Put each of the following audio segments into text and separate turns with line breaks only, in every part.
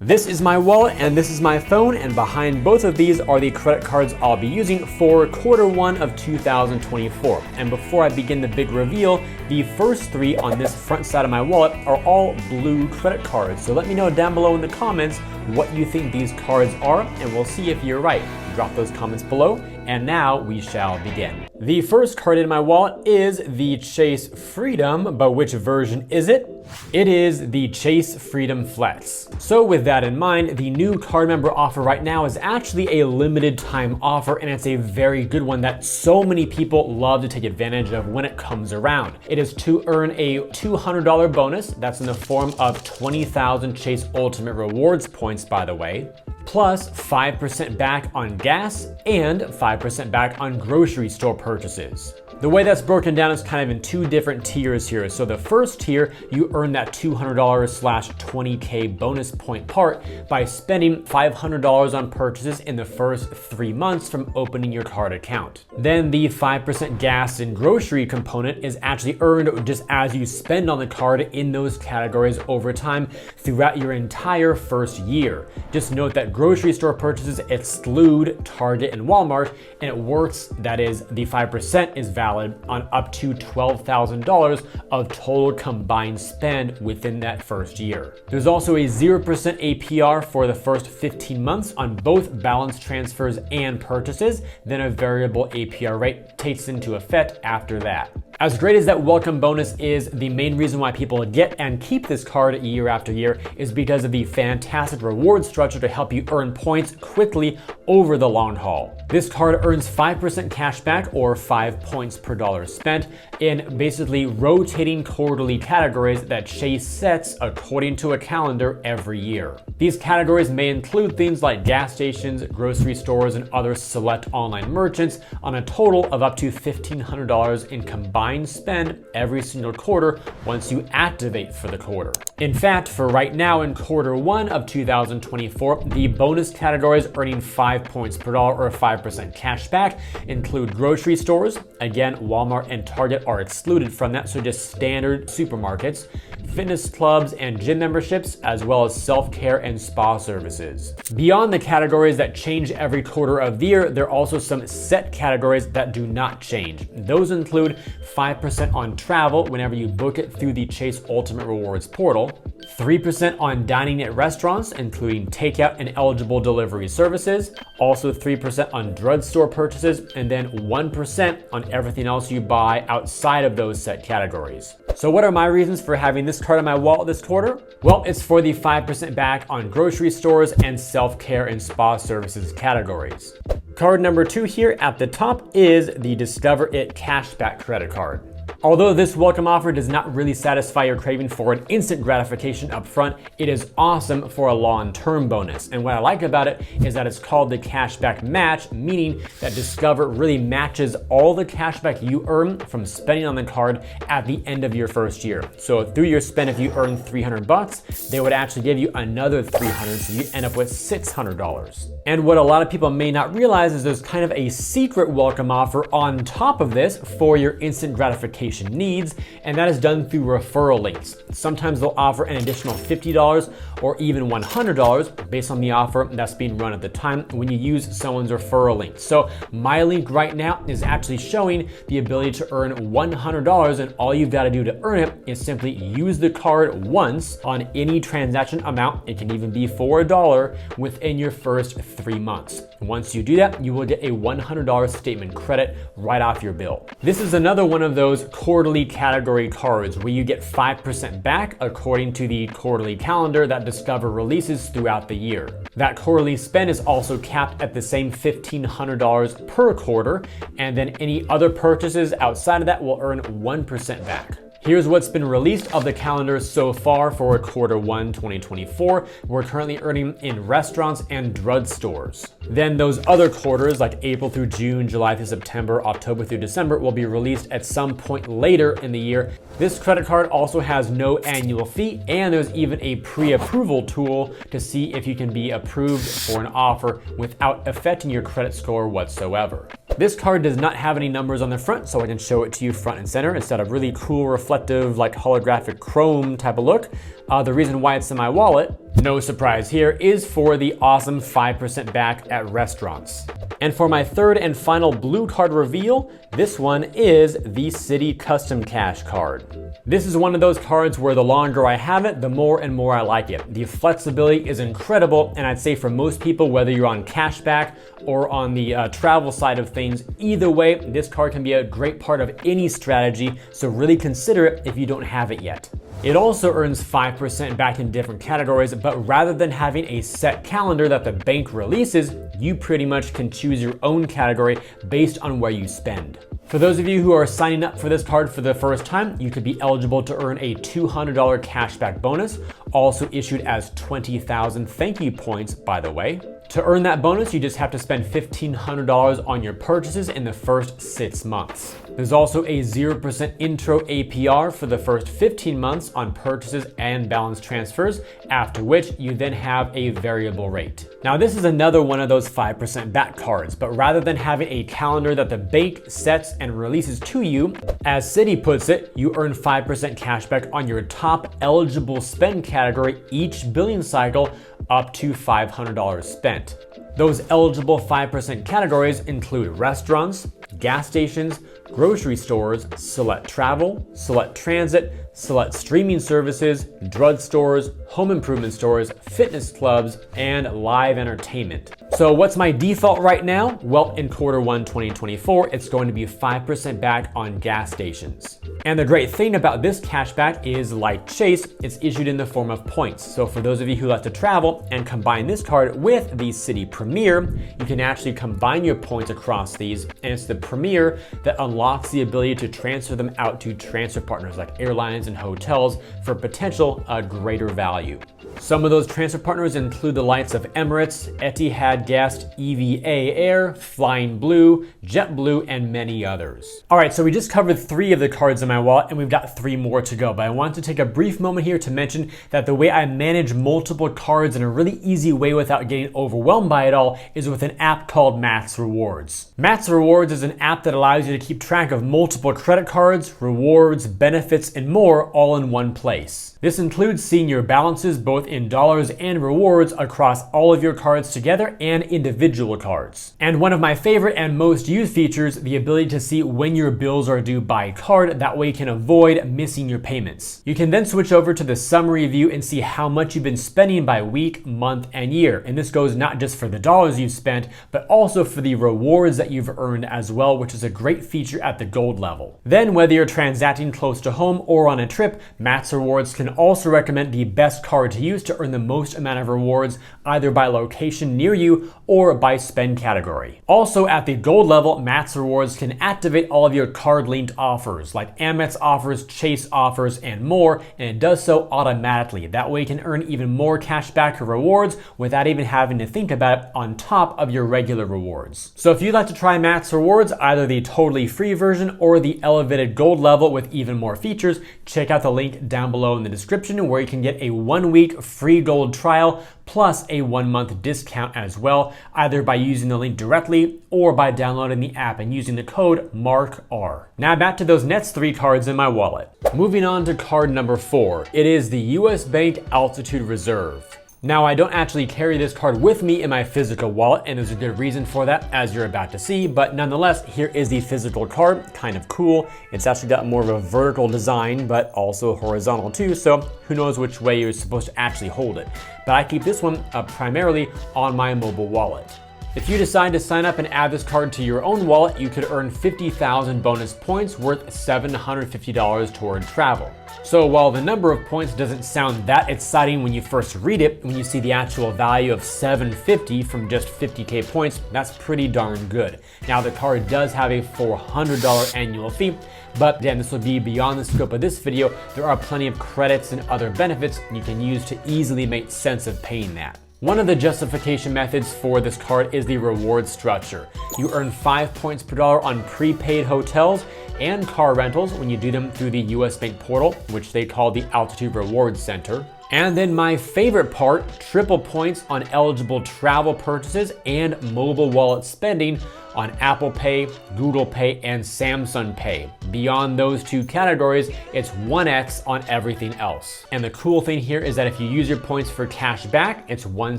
This is my wallet and this is my phone, and behind both of these are the credit cards I'll be using for Q1 of 2024. And before I begin the big reveal, the first three on this front side of my wallet are all blue credit cards. So let me know down below in the comments what you think these cards are, and we'll see if you're right. Drop those comments below, and now we shall begin. The first card in my wallet is the Chase Freedom, but which version is it? It is the Chase Freedom Flex. So with that in mind, the new card member offer right now is actually a limited time offer, and it's a very good one that so many people love to take advantage of when it comes around. It is to earn a $200 bonus. That's in the form of 20,000 Chase Ultimate Rewards points, by the way, plus 5% back on gas and 5% back on grocery store purchases. The way that's broken down is kind of in two different tiers here. So the first tier, you earn that $200/20K bonus point part by spending $500 on purchases in the first 3 months from opening your card account. Then the 5% gas and grocery component is actually earned just as you spend on the card in those categories over time throughout your entire first year. Just note that grocery store purchases exclude Target and Walmart, and it works, that is, the 5% is valid on up to $12,000 of total combined spend within that first year. There's also a 0% APR for the first 15 months on both balance transfers and purchases, then a variable APR rate takes into effect after that. As great as that welcome bonus is, the main reason why people get and keep this card year after year is because of the fantastic reward structure to help you earn points quickly over the long haul. This card earns 5% cash back, or 5 points per dollar spent, in basically rotating quarterly categories that Chase sets according to a calendar every year. These categories may include things like gas stations, grocery stores, and other select online merchants on a total of up to $1,500 in combined spend every single quarter once you activate for the quarter. In fact, for right now in Q1 of 2024, the bonus categories earning 5 points per dollar or 5% cash back include grocery stores. Again, Walmart and Target are excluded from that, so just standard supermarkets, fitness clubs and gym memberships, as well as self-care and spa services. Beyond the categories that change every quarter of the year, there are also some set categories that do not change. Those include 5% on travel whenever you book it through the Chase Ultimate Rewards portal, 3% on dining at restaurants, including takeout and eligible delivery services, also 3% on drugstore purchases, and then 1% on everything else you buy outside of those set categories. So what are my reasons for having this card in my wallet this quarter? Well, it's for the 5% back on grocery stores and self-care and spa services categories. Card number 2 here at the top is the Discover It Cashback credit card. Although this welcome offer does not really satisfy your craving for an instant gratification up front, it is awesome for a long-term bonus. And what I like about it is that it's called the Cashback Match, meaning that Discover really matches all the cashback you earn from spending on the card at the end of your first year. So through your spend, if you earn $300, they would actually give you another $300, so you end up with $600. And what a lot of people may not realize is there's kind of a secret welcome offer on top of this for your instant gratification needs, and that is done through referral links. Sometimes they'll offer an additional $50 or even $100 based on the offer that's being run at the time when you use someone's referral link. So my link right now is actually showing the ability to earn $100, and all you've got to do to earn it is simply use the card once on any transaction amount. It can even be for $1 within your first 3 months. Once you do that, you will get a $100 statement credit right off your bill. This is another one of those quarterly category cards where you get 5% back according to the quarterly calendar that Discover releases throughout the year. That quarterly spend is also capped at the same $1,500 per quarter, and then any other purchases outside of that will earn 1% back. Here's what's been released of the calendar so far for Q1 2024. We're currently earning in restaurants and drugstores. Then those other quarters like April through June, July through September, October through December will be released at some point later in the year. This credit card also has no annual fee, and there's even a pre-approval tool to see if you can be approved for an offer without affecting your credit score whatsoever. This card does not have any numbers on the front, so I can show it to you front and center instead of really cool reflective like holographic chrome type of look. The reason why it's in my wallet, no surprise here, is for the awesome 5% back at restaurants. And for my third and final blue card reveal, this one is the Citi Custom Cash card. This is one of those cards where the longer I have it, the more and more I like it. The flexibility is incredible, and I'd say for most people, whether you're on cashback or on the travel side of things, either way, this card can be a great part of any strategy, so really consider it if you don't have it yet. It also earns 5% back in different categories, but rather than having a set calendar that the bank releases, you pretty much can choose your own category based on where you spend. For those of you who are signing up for this card for the first time, you could be eligible to earn a $200 cashback bonus, also issued as 20,000 thank you points, by the way. To earn that bonus, you just have to spend $1,500 on your purchases in the first 6 months. There's also a 0% intro APR for the first 15 months on purchases and balance transfers, after which you then have a variable rate. Now, this is another one of those 5% back cards, but rather than having a calendar that the bank sets and releases to you, as Citi puts it, you earn 5% cashback on your top eligible spend category each billing cycle up to $500 spent. Those eligible 5% categories include restaurants, gas stations, grocery stores, select travel, select transit, select streaming services, drugstores, home improvement stores, fitness clubs, and live entertainment. So what's my default right now? Well, in Q1 2024, it's going to be 5% back on gas stations. And the great thing about this cashback is, like Chase, it's issued in the form of points. So for those of you who like to travel and combine this card with the Citi Premier, you can actually combine your points across these, and it's the Premier that unlocks the ability to transfer them out to transfer partners like airlines and hotels for potential greater value. Some of those transfer partners include the likes of Emirates, Etihad Guest, EVA Air, Flying Blue, JetBlue, and many others. All right, so we just covered 3 of the cards in my wallet, and we've got 3 more to go. But I want to take a brief moment here to mention that the way I manage multiple cards in a really easy way without getting overwhelmed by it all is with an app called MAXREWARDS. MAXREWARDS is an app that allows you to keep track of multiple credit cards, rewards, benefits, and more all in one place. This includes seeing your balances both in dollars and rewards across all of your cards together and individual cards. And one of my favorite and most used features, the ability to see when your bills are due by card. That way you can avoid missing your payments. You can then switch over to the summary view and see how much you've been spending by week, month, and year. And this goes not just for the dollars you've spent, but also for the rewards that you've earned as well, which is a great feature at the gold level. Then whether you're transacting close to home or on a trip, MAXREWARDS can also recommend the best card to use to earn the most amount of rewards, either by location near you or by spend category. Also at the gold level, MAXREWARDS can activate all of your card linked offers like Amex offers, Chase offers, and more, and it does so automatically. That way you can earn even more cashback or rewards without even having to think about it on top of your regular rewards. So if you'd like to try MAXREWARDS, either the totally free version or the elevated gold level with even more features, check out the link down below in the description where you can get a 1-week free gold trial plus a 1-month discount as well, either by using the link directly or by downloading the app and using the code MARKR. Now back to those next 3 cards in my wallet. Moving on to card number 4. It is the US Bank Altitude Reserve. Now, I don't actually carry this card with me in my physical wallet, and there's a good reason for that, as you're about to see, but nonetheless, here is the physical card. Kind of cool. It's actually got more of a vertical design, but also horizontal too, so who knows which way you're supposed to actually hold it. But I keep this one primarily on my mobile wallet. If you decide to sign up and add this card to your own wallet, you could earn 50,000 bonus points worth $750 toward travel. So while the number of points doesn't sound that exciting when you first read it, when you see the actual value of $750 from just 50k points, that's pretty darn good. Now the card does have a $400 annual fee, but again, this will be beyond the scope of this video. There are plenty of credits and other benefits you can use to easily make sense of paying that. One of the justification methods for this card is the reward structure. You earn 5 points per dollar on prepaid hotels and car rentals when you do them through the US Bank portal, which they call the Altitude Rewards Center. And then my favorite part, triple points on eligible travel purchases and mobile wallet spending on Apple Pay, Google Pay, and Samsung Pay. Beyond those two categories, it's 1x on everything else. And the cool thing here is that if you use your points for cash back, it's 1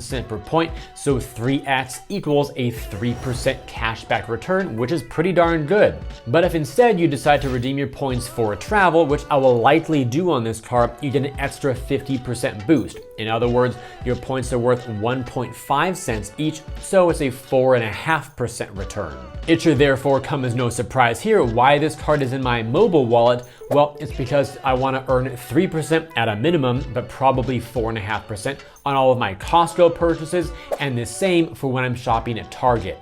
cent per point, so 3x equals a 3% cash back return, which is pretty darn good. But if instead you decide to redeem your points for travel, which I will likely do on this card, you get an extra 50% boost. In other words, your points are worth 1.5 cents each, so it's a 4.5% return. It should therefore come as no surprise here why this card is in my mobile wallet. Well, it's because I want to earn 3% at a minimum, but probably 4.5% on all of my Costco purchases, and the same for when I'm shopping at Target.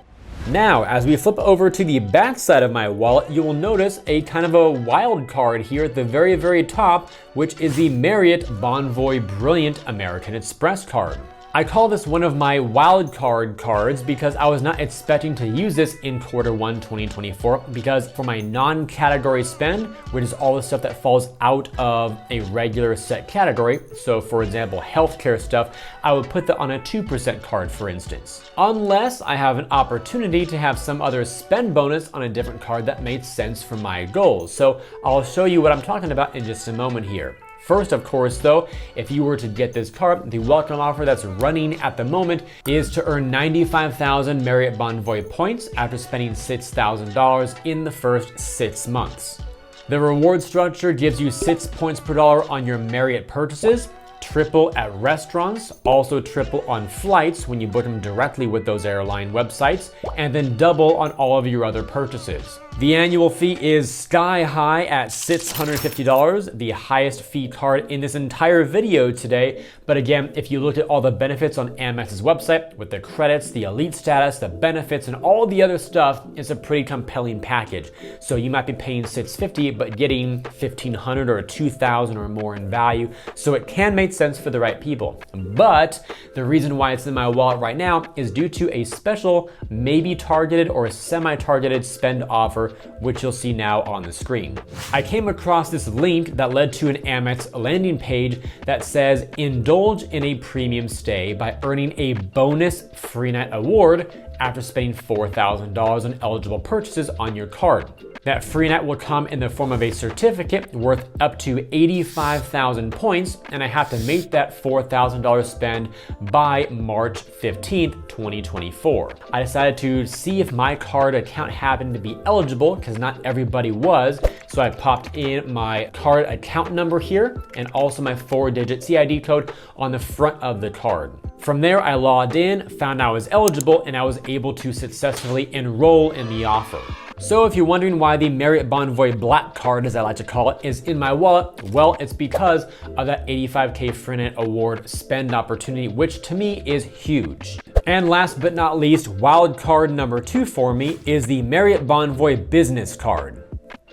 Now, as we flip over to the back side of my wallet, you will notice a kind of a wild card here at the very, very top, which is the Marriott Bonvoy Brilliant American Express card. I call this one of my wild card cards because I was not expecting to use this in Q1 2024, because for my non-category spend, which is all the stuff that falls out of a regular set category, so for example, healthcare stuff, I would put that on a 2% card, for instance. Unless I have an opportunity to have some other spend bonus on a different card that made sense for my goals. So I'll show you what I'm talking about in just a moment here. First, of course, though, if you were to get this card, the welcome offer that's running at the moment is to earn 95,000 Marriott Bonvoy points after spending $6,000 in the first 6 months. The reward structure gives you 6 points per dollar on your Marriott purchases, triple at restaurants, also triple on flights when you book them directly with those airline websites, and then double on all of your other purchases. The annual fee is sky high at $650, the highest fee card in this entire video today. But again, if you looked at all the benefits on Amex's website with the credits, the elite status, the benefits, and all the other stuff, it's a pretty compelling package. So you might be paying $650, but getting $1,500 or $2,000 or more in value. So it can make sense for the right people. But the reason why it's in my wallet right now is due to a special, maybe targeted or semi-targeted spend offer, which you'll see now on the screen. I came across this link that led to an Amex landing page that says indulge in a premium stay by earning a bonus free night award after spending $4,000 on eligible purchases on your card. That free night will come in the form of a certificate worth up to 85,000 points, and I have to make that $4,000 spend by March 15th, 2024. I decided to see if my card account happened to be eligible, because not everybody was, so I popped in my card account number here, and also my 4-digit CID code on the front of the card. From there, I logged in, found I was eligible, and I was able to successfully enroll in the offer. So if you're wondering why the Marriott Bonvoy Black card, as I like to call it, is in my wallet, well, it's because of that 85K free night award spend opportunity, which to me is huge. And last but not least, wild card number 2 for me is the Marriott Bonvoy Business card.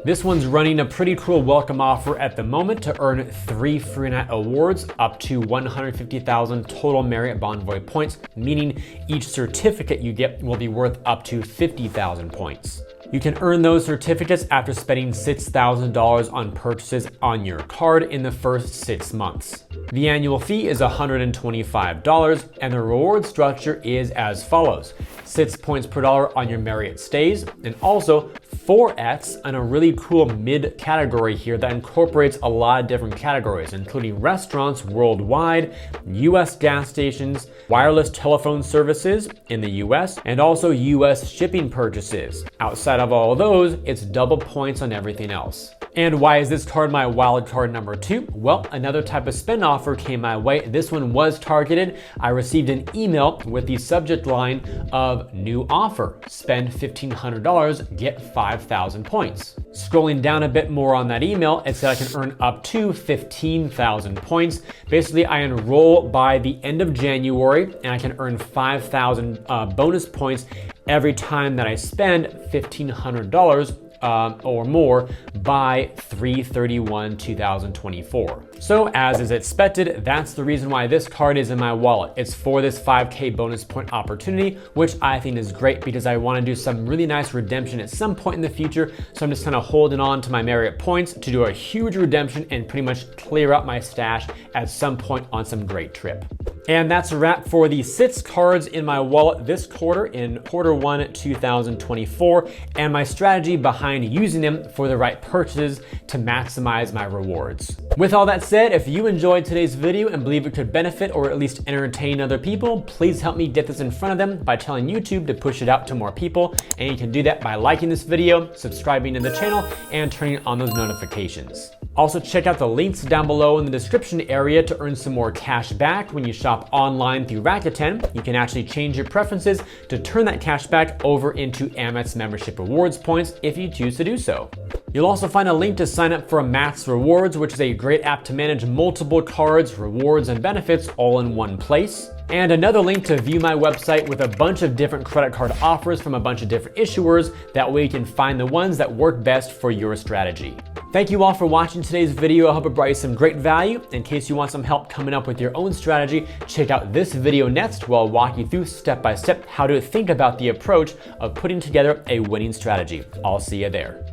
This one's running a pretty cool welcome offer at the moment to earn 3 free night awards up to 150,000 total Marriott Bonvoy points, meaning each certificate you get will be worth up to 50,000 points. You can earn those certificates after spending $6,000 on purchases on your card in the first 6 months. The annual fee is $125, and the reward structure is as follows: 6 points per dollar on your Marriott stays, and also 4x on a really cool mid category here that incorporates a lot of different categories, including restaurants worldwide, US gas stations, wireless telephone services in the US, and also US shipping purchases. Outside of all of those, it's double points on everything else. And why is this card my wild card number 2? Well, another type of spend offer came my way. This one was targeted. I received an email with the subject line of new offer. Spend $1,500, get 5,000 points. Scrolling down a bit more on that email, it said I can earn up to 15,000 points. Basically, I enroll by the end of January, and I can earn 5,000 bonus points every time that I spend $1,500 or more by 3/31/2024. So as is expected, that's the reason why this card is in my wallet. It's for this 5K bonus point opportunity, which I think is great because I want to do some really nice redemption at some point in the future. So I'm just kind of holding on to my Marriott points to do a huge redemption and pretty much clear out my stash at some point on some great trip. And that's a wrap for the 6 cards in my wallet this quarter in Q1 2024 and my strategy behind using them for the right purchases to maximize my rewards. With all that said, if you enjoyed today's video and believe it could benefit or at least entertain other people, please help me get this in front of them by telling YouTube to push it out to more people. And you can do that by liking this video, subscribing to the channel, and turning on those notifications. Also, check out the links down below in the description area to earn some more cash back when you shop online through Rakuten. You can actually change your preferences to turn that cash back over into Amex membership rewards points if you choose to do so. You'll also find a link to sign up for MAXREWARDS, which is a great app to manage multiple cards, rewards, and benefits all in one place. And another link to view my website with a bunch of different credit card offers from a bunch of different issuers. That way you can find the ones that work best for your strategy. Thank you all for watching today's video. I hope it brought you some great value. In case you want some help coming up with your own strategy, check out this video next where I'll walk you through step by step how to think about the approach of putting together a winning strategy. I'll see you there.